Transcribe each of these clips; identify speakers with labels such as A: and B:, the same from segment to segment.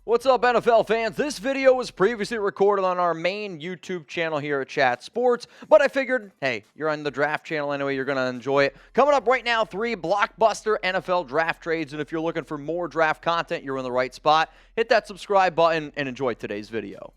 A: What's up, NFL fans? This video was previously recorded on our main YouTube channel here at Chat Sports, but I figured, hey, you're on the draft channel anyway, you're going to enjoy it. Coming up right now, 3 blockbuster NFL draft trades, and if you're looking for more draft content, you're in the right spot. Hit that subscribe button and enjoy today's video.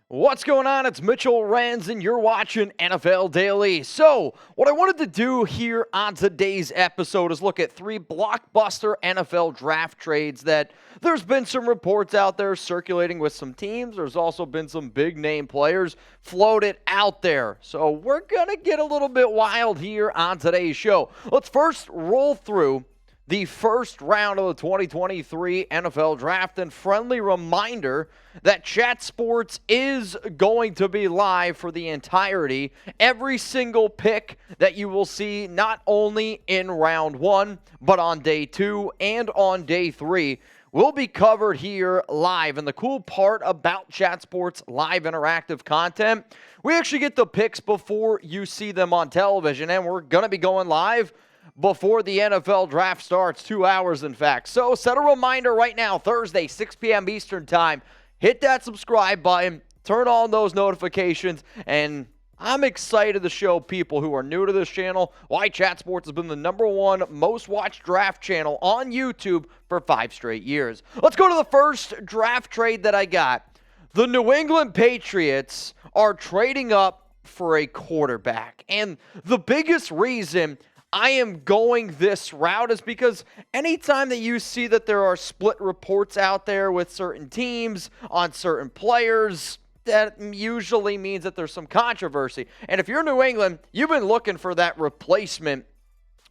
A: What's going on? It's Mitchell Renz, and you're watching NFL Daily. So, what I wanted to do here on today's episode is look at 3 blockbuster NFL draft trades that there's been some reports out there circulating with some teams. There's also been some big-name players floated out there. So, we're going to get a little bit wild here on today's show. Let's first roll through the first round of the 2023 NFL Draft, and friendly reminder that Chat Sports is going to be live for the entirety. Every single pick that you will see, not only in round 1, but on day 2 and on day 3, will be covered here live. And the cool part about Chat Sports live interactive content, we actually get the picks before you see them on television, and we're going to be going live before the NFL draft starts, 2 hours in fact. So set a reminder right now, Thursday, 6 p.m. Eastern time. Hit that subscribe button, turn on those notifications, and I'm excited to show people who are new to this channel why Chat Sports has been the #1 most watched draft channel on YouTube for 5 straight years. Let's go to the first draft trade that I got. The New England Patriots are trading up for a quarterback, and the biggest reason I am going this route is because anytime that you see that there are split reports out there with certain teams on certain players, that usually means that there's some controversy. And if you're New England, you've been looking for that replacement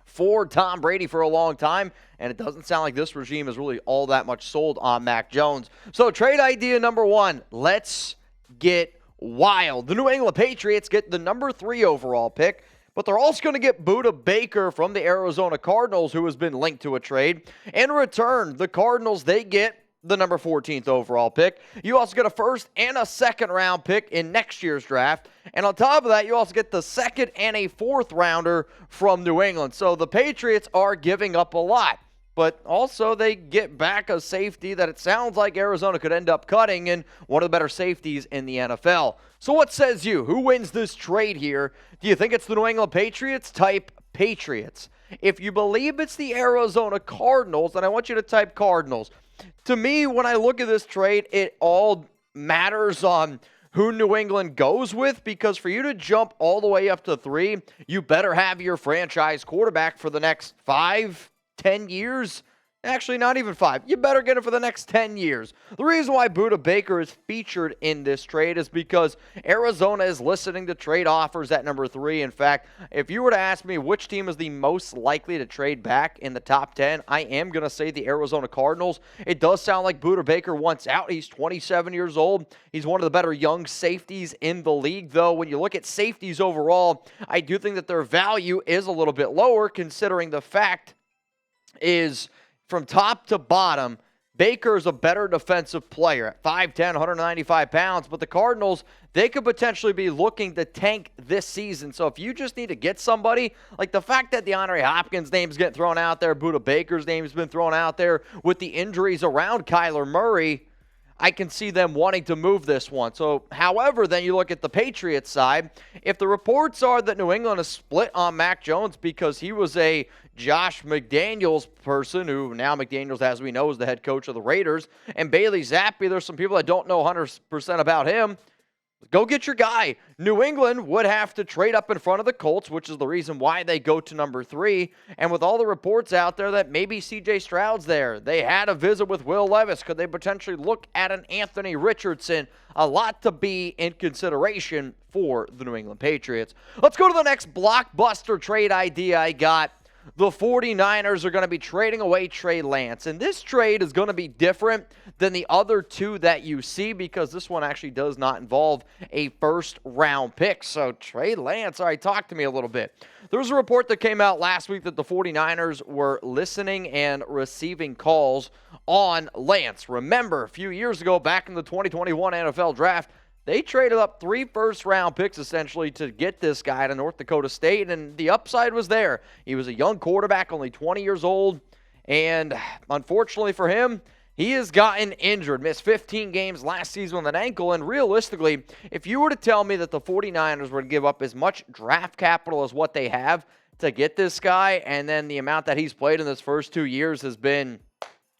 A: for Tom Brady for a long time, and it doesn't sound like this regime is really all that much sold on Mac Jones. So trade idea number 1, let's get wild. The New England Patriots get the #3 overall pick, but they're also going to get Budda Baker from the Arizona Cardinals, who has been linked to a trade. In return, the Cardinals, they get the number 14th overall pick. You also get a first and a second round pick in next year's draft. And on top of that, you also get the second and a fourth rounder from New England. So the Patriots are giving up a lot. But also they get back a safety that it sounds like Arizona could end up cutting, and one of the better safeties in the NFL. So what says you? Who wins this trade here? Do you think it's the New England Patriots? Type Patriots. If you believe it's the Arizona Cardinals, then I want you to type Cardinals. To me, when I look at this trade, it all matters on who New England goes with, because for you to jump all the way up to 3, you better have your franchise quarterback for the next 5, 10 years. Actually, not even 5. You better get it for the next 10 years. The reason why Budda Baker is featured in this trade is because Arizona is listening to trade offers at number 3. In fact, if you were to ask me which team is the most likely to trade back in the top 10, I am going to say the Arizona Cardinals. It does sound like Budda Baker wants out. He's 27 years old. He's one of the better young safeties in the league, though. When you look at safeties overall, I do think that their value is a little bit lower, considering the fact is, from top to bottom, Baker is a better defensive player at 5'10", 195 pounds, but the Cardinals, they could potentially be looking to tank this season. So if you just need to get somebody, like the fact that DeAndre Hopkins' name's getting thrown out there, Budda Baker's name's been thrown out there with the injuries around Kyler Murray, I can see them wanting to move this one. So, however, then you look at the Patriots side. If the reports are that New England is split on Mac Jones because he was a Josh McDaniels person, who now McDaniels, as we know, is the head coach of the Raiders, and Bailey Zappe, there's some people that don't know 100% about him. Go get your guy. New England would have to trade up in front of the Colts, which is the reason why they go to number 3. And with all the reports out there that maybe C.J. Stroud's there, they had a visit with Will Levis. Could they potentially look at an Anthony Richardson? A lot to be in consideration for the New England Patriots. Let's go to the next blockbuster trade idea I got. The 49ers are going to be trading away Trey Lance. And this trade is going to be different than the other 2 that you see, because this one actually does not involve a first-round pick. So Trey Lance, all right, talk to me a little bit. There was a report that came out last week that the 49ers were listening and receiving calls on Lance. Remember, a few years ago, back in the 2021 NFL Draft, They traded up 3 first-round picks essentially to get this guy to North Dakota State, and the upside was there. He was a young quarterback, only 20 years old, and unfortunately for him, he has gotten injured, missed 15 games last season with an ankle, and realistically, if you were to tell me that the 49ers would give up as much draft capital as what they have to get this guy, and then the amount that he's played in his first 2 years has been,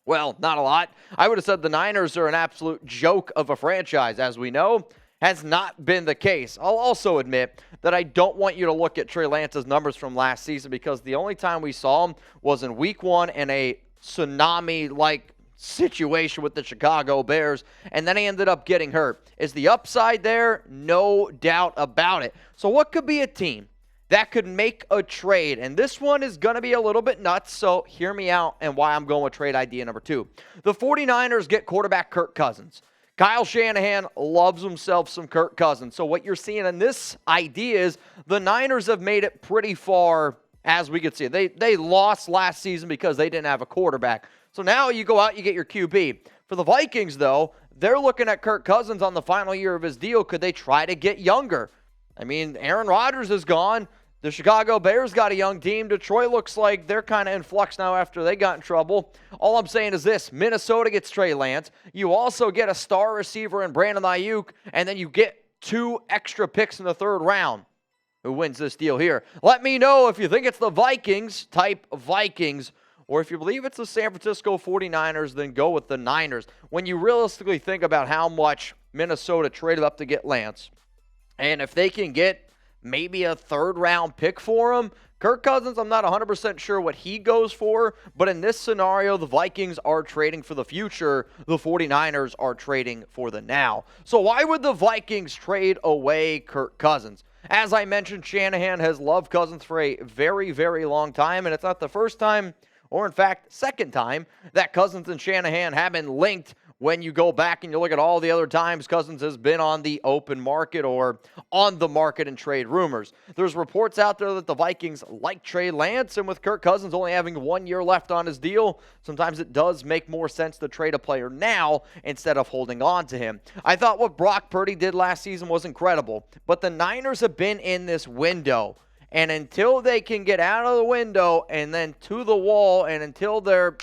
A: well, not a lot. I would have said the Niners are an absolute joke of a franchise, as we know. Has not been the case. I'll also admit that I don't want you to look at Trey Lance's numbers from last season because the only time we saw him was in week 1 in a tsunami-like situation with the Chicago Bears, and then he ended up getting hurt. Is the upside there? No doubt about it. So what could be a team that could make a trade? And this one is going to be a little bit nuts, so hear me out and why I'm going with trade idea number 2. The 49ers get quarterback Kirk Cousins. Kyle Shanahan loves himself some Kirk Cousins. So what you're seeing in this idea is the Niners have made it pretty far, as we could see. They lost last season because they didn't have a quarterback. So now you go out, you get your QB. For the Vikings, though, they're looking at Kirk Cousins on the final year of his deal. Could they try to get younger? I mean, Aaron Rodgers is gone. The Chicago Bears got a young team. Detroit looks like they're kind of in flux now after they got in trouble. All I'm saying is this. Minnesota gets Trey Lance. You also get a star receiver in Brandon Ayuk, and then you get 2 extra picks in the 3rd round. Who wins this deal here? Let me know if you think it's the Vikings, type Vikings, or if you believe it's the San Francisco 49ers, then go with the Niners. When you realistically think about how much Minnesota traded up to get Lance, and if they can get maybe a 3rd-round pick for him. Kirk Cousins, I'm not 100% sure what he goes for, but in this scenario, the Vikings are trading for the future. The 49ers are trading for the now. So why would the Vikings trade away Kirk Cousins? As I mentioned, Shanahan has loved Cousins for a very, very long time, and it's not the first time, or in fact, second time, that Cousins and Shanahan have been linked. When you go back and you look at all the other times Cousins has been on the open market or on the market and trade rumors. There's reports out there that the Vikings like Trey Lance, and with Kirk Cousins only having 1 year left on his deal, sometimes it does make more sense to trade a player now instead of holding on to him. I thought what Brock Purdy did last season was incredible, but the Niners have been in this window. And until they can get out of the window and then to the wall, and until they're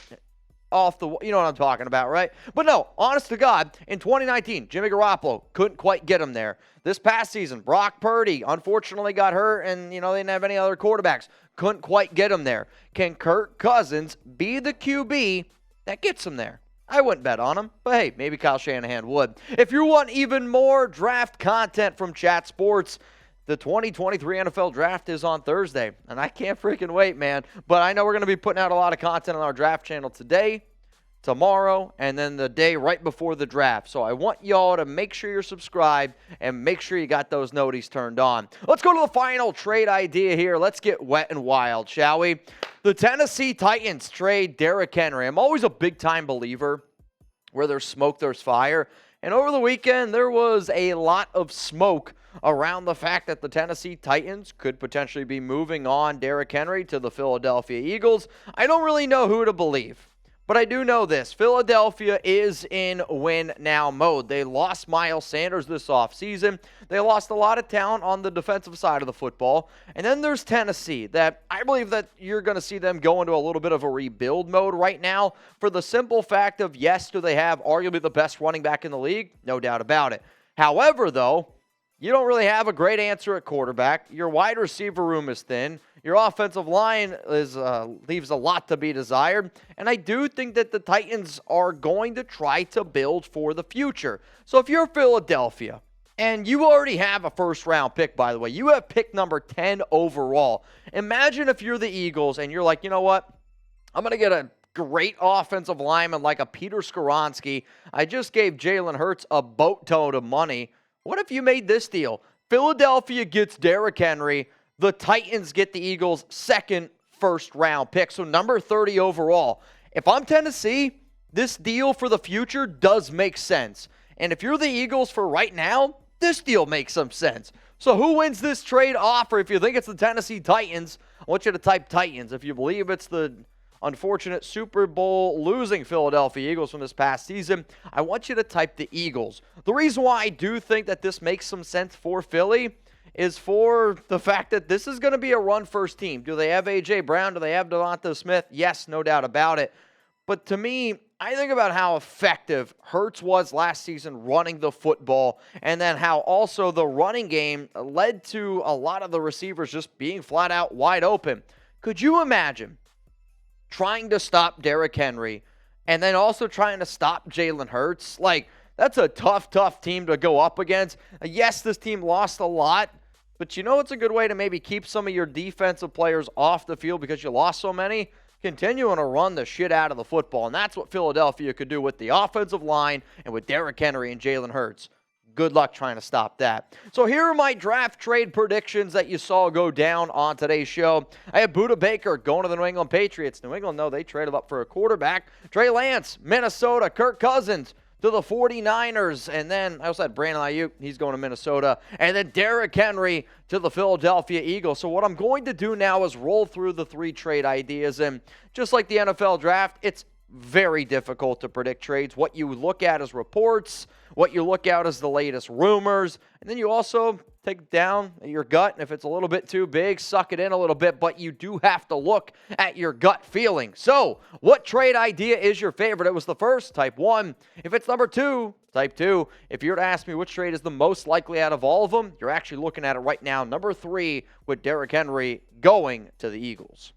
A: off the, you know what I'm talking about, right? But no, honest to God, in 2019, Jimmy Garoppolo couldn't quite get him there. This past season, Brock Purdy unfortunately got hurt, and they didn't have any other quarterbacks. Couldn't quite get him there. Can Kirk Cousins be the QB that gets him there? I wouldn't bet on him, but hey, maybe Kyle Shanahan would. If you want even more draft content from Chat Sports, the 2023 NFL Draft is on Thursday, and I can't freaking wait, man. But I know we're going to be putting out a lot of content on our draft channel today, tomorrow, and then the day right before the draft. So I want y'all to make sure you're subscribed and make sure you got those noties turned on. Let's go to the final trade idea here. Let's get wet and wild, shall we? The Tennessee Titans trade Derrick Henry. I'm always a big-time believer where there's smoke, there's fire. And over the weekend, there was a lot of smoke around the fact that the Tennessee Titans could potentially be moving on Derrick Henry to the Philadelphia Eagles. I don't really know who to believe, but I do know this. Philadelphia is in win-now mode. They lost Miles Sanders this offseason. They lost a lot of talent on the defensive side of the football. And then there's Tennessee that I believe that you're going to see them go into a little bit of a rebuild mode right now for the simple fact of, yes, do they have arguably the best running back in the league? No doubt about it. However, though, you don't really have a great answer at quarterback. Your wide receiver room is thin. Your offensive line leaves a lot to be desired. And I do think that the Titans are going to try to build for the future. So if you're Philadelphia, and you already have a first-round pick, by the way, you have pick number 10 overall. Imagine if you're the Eagles and you're like, you know what? I'm going to get a great offensive lineman like a Peter Skoronski. I just gave Jalen Hurts a boatload of money. What if you made this deal? Philadelphia gets Derrick Henry. The Titans get the Eagles' second first-round pick, so number 30 overall. If I'm Tennessee, this deal for the future does make sense. And if you're the Eagles for right now, this deal makes some sense. So who wins this trade offer? If you think it's the Tennessee Titans, I want you to type Titans. If you believe it's the unfortunate Super Bowl losing Philadelphia Eagles from this past season, I want you to type the Eagles. The reason why I do think that this makes some sense for Philly is for the fact that this is going to be a run-first team. Do they have A.J. Brown? Do they have Devonta Smith? Yes, no doubt about it. But to me, I think about how effective Hurts was last season running the football, and then how also the running game led to a lot of the receivers just being flat out wide open. Could you imagine trying to stop Derrick Henry and then also trying to stop Jalen Hurts? Like, that's a tough team to go up against. Yes, this team lost a lot, but you know it's a good way to maybe keep some of your defensive players off the field because you lost so many? Continuing to run the shit out of the football, and that's what Philadelphia could do with the offensive line and with Derrick Henry and Jalen Hurts. Good luck trying to stop that. So here are my draft trade predictions that you saw go down on today's show. I have Budda Baker going to the New England Patriots. New England, no, they traded up for a quarterback. Trey Lance, Minnesota. Kirk Cousins to the 49ers. And then I also had Brandon Ayuk. He's going to Minnesota. And then Derrick Henry to the Philadelphia Eagles. So what I'm going to do now is roll through the 3 trade ideas. And just like the NFL draft, it's very difficult to predict trades. What you look at is reports. What you look at is the latest rumors. And then you also take down your gut. And if it's a little bit too big, suck it in a little bit. But you do have to look at your gut feeling. So what trade idea is your favorite? It was the first, type 1. If it's number 2, type 2. If you were to ask me which trade is the most likely out of all of them, you're actually looking at it right now. Number 3 with Derrick Henry going to the Eagles.